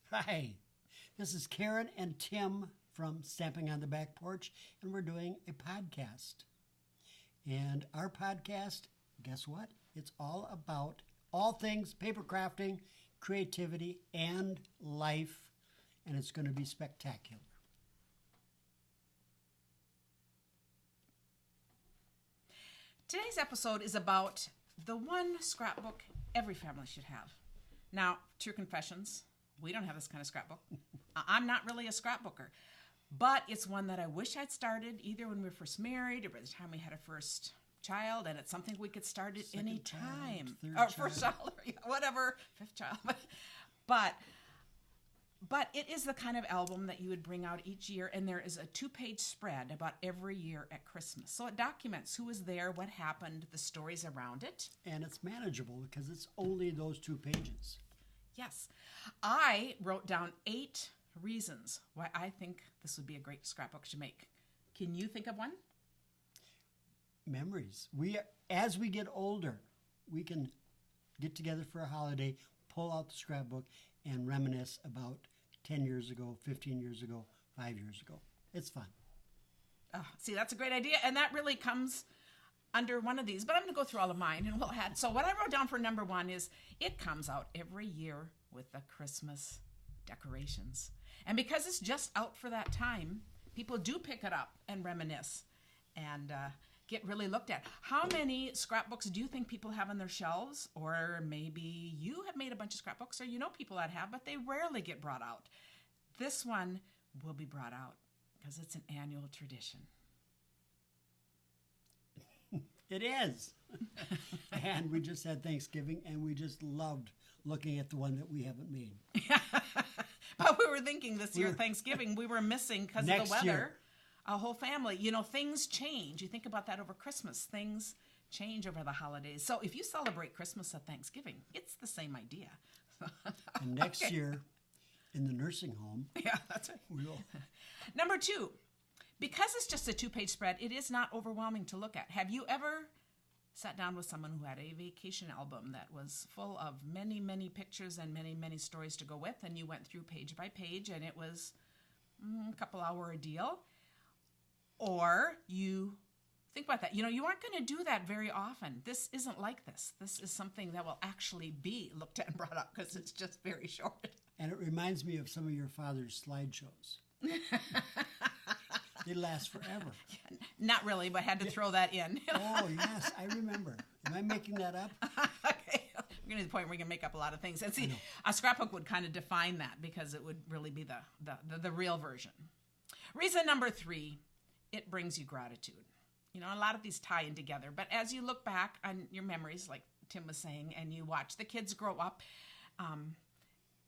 Hi, this is Karen and Tim from Stamping on the Back Porch, and we're doing a podcast. And our podcast, guess what? It's all about all things paper crafting, creativity, and life, and it's going to be spectacular. Today's episode is about the one scrapbook every family should have. Now, true confessions, we don't have this kind of scrapbook. I'm not really a scrapbooker, but it's one that I wish I'd started either when we were first married or by the time we had a first child, and it's something we could start at any time. Or first child, or whatever, fifth child. But it is the kind of album that you would bring out each year, and there is a 2-page spread about every year at Christmas. So it documents who was there, what happened, the stories around it. And it's manageable because it's only those 2 pages. Yes. I wrote down 8 reasons why I think this would be a great scrapbook to make. Can you think of one? Memories. As we get older, we can get together for a holiday, pull out the scrapbook, and reminisce about 10 years ago, 15 years ago, 5 years ago. It's fun. Oh, see, that's a great idea, and that really comes under one of these, but I'm going to go through all of mine, and we'll add. So what I wrote down for number 1 is it comes out every year with the Christmas decorations. And because it's just out for that time, people do pick it up and reminisce and get really looked at. How many scrapbooks do you think people have on their shelves? Or maybe you have made a bunch of scrapbooks, or you know people that have, but they rarely get brought out. This one will be brought out because it's an annual tradition. It is. And we just had Thanksgiving, and we just loved looking at the one that we haven't made. But we were thinking this year, Thanksgiving, we were missing because of the weather. Year. A whole family. You know, things change. You think about that over Christmas. Things change over the holidays. So if you celebrate Christmas at Thanksgiving, it's the same idea. And next year, in the nursing home. Yeah, that's right. We'll... Number 2, because it's just a 2-page spread, it is not overwhelming to look at. Have you ever sat down with someone who had a vacation album that was full of many, many pictures and many, many stories to go with, and you went through page by page, and it was a couple-hour ordeal? Or you think about that. You know, you aren't going to do that very often. This isn't like this. This is something that will actually be looked at and brought up because it's just very short. And it reminds me of some of your father's slideshows. They last forever. Yeah, not really, but had to throw that in. Oh, yes, I remember. Am I making that up? Okay. We're getting to the point where we can make up a lot of things. And see, a scrapbook would kind of define that because it would really be the real version. Reason number 3, it brings you gratitude. You know, a lot of these tie in together. But as you look back on your memories, like Tim was saying, and you watch the kids grow up,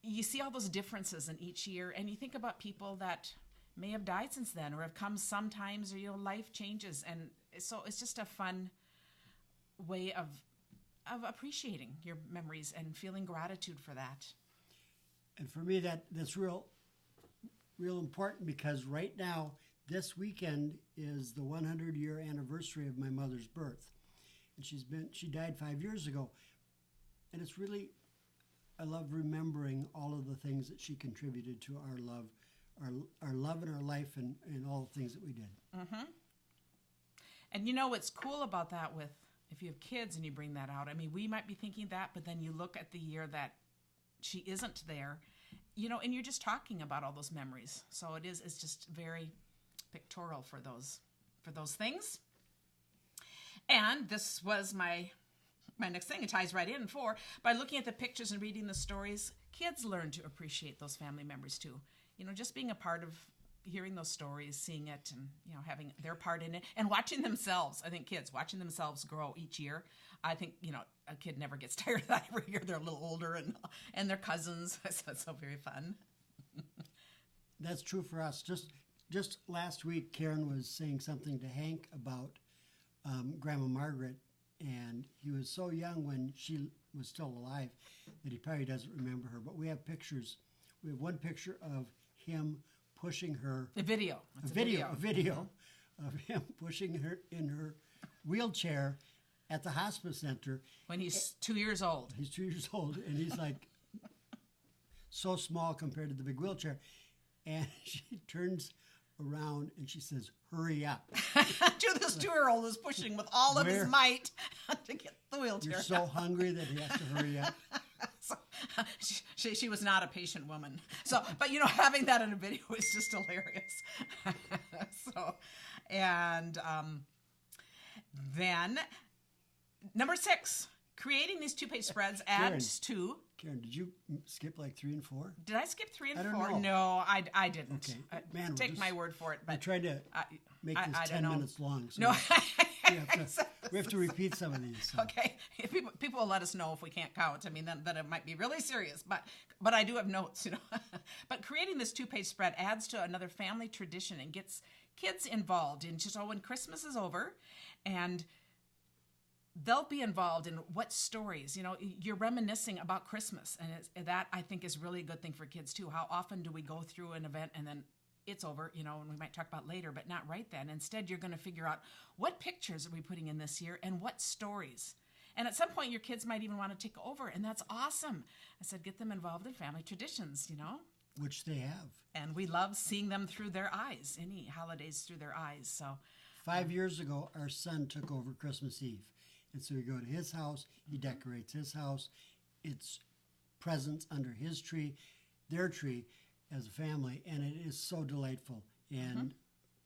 you see all those differences in each year, and you think about people that may have died since then or have come sometimes, or, you know, life changes. And so it's just a fun way of appreciating your memories and feeling gratitude for that. And for me, that's real important because right now, this weekend is the 100-year anniversary of my mother's birth. And she died 5 years ago. And it's really, I love remembering all of the things that she contributed to our love and our life and all the things that we did. Mm-hmm. And you know what's cool about that with, if you have kids and you bring that out, I mean, we might be thinking that, but then you look at the year that she isn't there, you know, and you're just talking about all those memories. So it's just very pictorial for those things. And this was my next thing. It ties right in by looking at the pictures and reading the stories, kids learn to appreciate those family memories too. You know, just being a part of hearing those stories, seeing it, and, you know, having their part in it, and watching themselves. I think kids watching themselves grow each year. I think, you know, a kid never gets tired of that every year. They're a little older and their cousins. So it's so very fun. That's true for us. Just last week, Karen was saying something to Hank about Grandma Margaret, and he was so young when she was still alive that he probably doesn't remember her. But we have pictures. We have one picture of him pushing her. A video of him pushing her in her wheelchair at the hospice center. When he's 2 years old. He's 2 years old, and he's like so small compared to the big wheelchair. And she turns around and she says, "Hurry up." To this 2-year-old who's pushing with all of his might to get the wheelchair. You're so hungry that he has to hurry up. So, she was not a patient woman. So, but having that in a video is just hilarious. So, and then number 6, creating these 2-page spreads adds to. Karen, did you skip like 3 and 4? Did I skip 3 and 4? Don't know. No, I didn't. Okay. Man, take my word for it. But I tried to make this 10 minutes long. So no, we have to repeat some of these. So. Okay, people will let us know if we can't count. I mean, then it might be really serious. But I do have notes, But creating this 2-page spread adds to another family tradition and gets kids involved in just when Christmas is over, and they'll be involved in what stories, you're reminiscing about Christmas. And that, I think, is really a good thing for kids, too. How often do we go through an event and then it's over, and we might talk about later, but not right then. Instead, you're going to figure out what pictures are we putting in this year and what stories. And at some point, your kids might even want to take over, and that's awesome. I said, get them involved in family traditions, Which they have. And we love seeing them through their eyes, any holidays through their eyes. So 5 years ago, our son took over Christmas Eve. And so we go to his house, he decorates his house. It's presents under his tree, their tree, as a family, and it is so delightful. And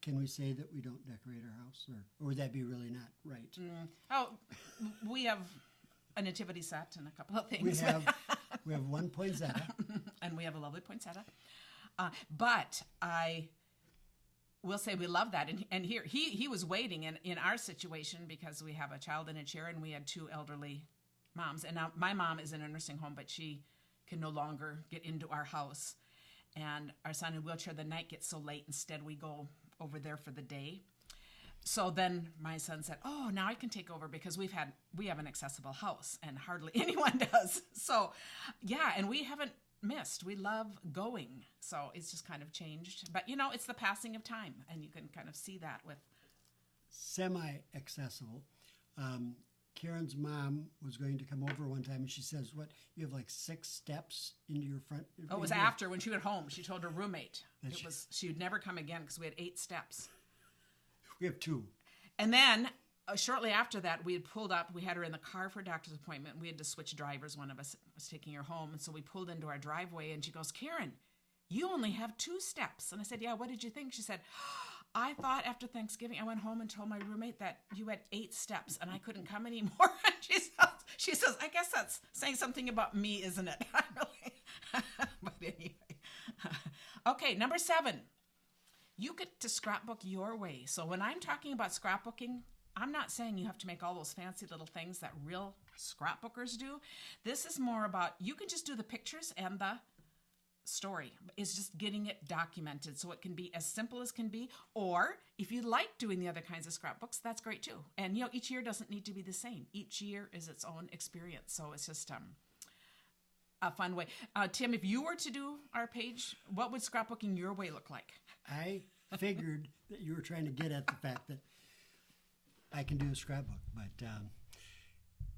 can we say that we don't decorate our house, or would that be really not right? Oh, we have a nativity set and a couple of things. We have one poinsettia, and we have a lovely poinsettia. But I will say we love that. And here he was waiting in our situation because we have a child in a chair and we had 2 elderly moms. And now my mom is in a nursing home, but she can no longer get into our house. And our son in a wheelchair, the night gets so late. Instead, we go over there for the day. So then my son said, "Oh, now I can take over because we have an accessible house, and hardly anyone does." So, yeah, and we haven't missed. We love going. So it's just kind of changed. But, it's the passing of time, and you can kind of see that with semi-accessible. Karen's mom was going to come over one time, and she says, "What? You have like 6 steps into your front." Oh, it was after when she went home. She told her roommate she would never come again because we had 8 steps. We have 2. And then shortly after that, we had pulled up. We had her in the car for a doctor's appointment. We had to switch drivers. One of us was taking her home, and so we pulled into our driveway, and she goes, "Karen, you only have 2 steps." And I said, "Yeah, what did you think?" She said, "I thought after Thanksgiving, I went home and told my roommate that you had 8 steps and I couldn't come anymore." She says, "I guess that's saying something about me, isn't it?" But anyway. Okay, number 7. You get to scrapbook your way. So when I'm talking about scrapbooking, I'm not saying you have to make all those fancy little things that real scrapbookers do. This is more about, you can just do the pictures and the story. Is just getting it documented so it can be as simple as can be. Or if you like doing the other kinds of scrapbooks, that's great too. And each year doesn't need to be the same. Each year is its own experience. So it's just a fun way. Tim, if you were to do our page, what would scrapbooking your way look like? I figured that you were trying to get at the fact that I can do a scrapbook, but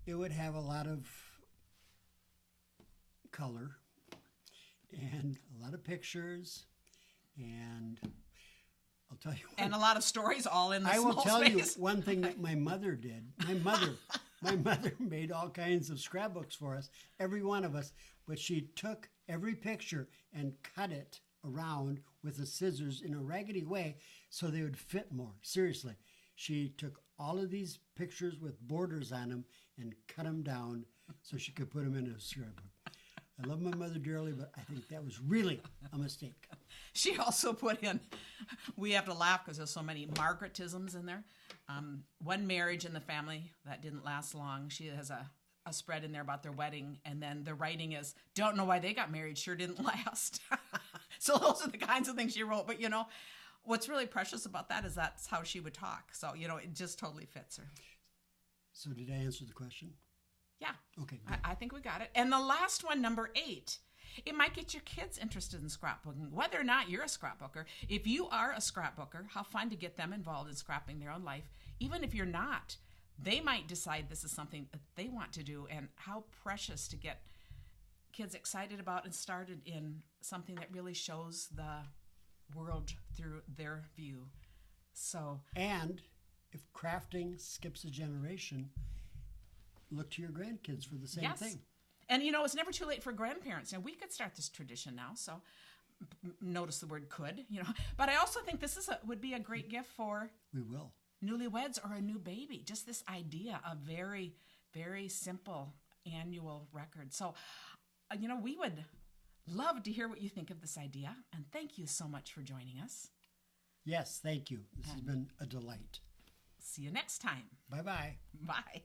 it would have a lot of color and a lot of pictures, and I'll tell you what, and a lot of stories all in the small space. I will tell you one thing that my mother did. My mother made all kinds of scrapbooks for us, every one of us, but she took every picture and cut it around with the scissors in a raggedy way so they would fit more. Seriously. She took all of these pictures with borders on them and cut them down so she could put them in a scrapbook. I love my mother dearly, but I think that was really a mistake. She also put in, we have to laugh because there's so many Margaretisms in there. One marriage in the family that didn't last long, she has a spread in there about their wedding, and then the writing is, "Don't know why they got married, sure didn't last." So those are the kinds of things she wrote. But, what's really precious about that is that's how she would talk. So, it just totally fits her. So did I answer the question? Yeah. Okay. I think we got it. And the last one, number 8, it might get your kids interested in scrapbooking, whether or not you're a scrapbooker. If you are a scrapbooker, how fun to get them involved in scrapping their own life. Even if you're not, they might decide this is something that they want to do, and how precious to get kids excited about and started in something that really shows the world through their view. So, and if crafting skips a generation, look to your grandkids for the same thing. And it's never too late for grandparents. We could start this tradition now. So notice the word could, But I also think this would be a great gift for newlyweds or a new baby. Just this idea of very, very simple annual record. So, we would love to hear what you think of this idea. And thank you so much for joining us. Yes, thank you. This has been a delight. See you next time. Bye-bye. Bye.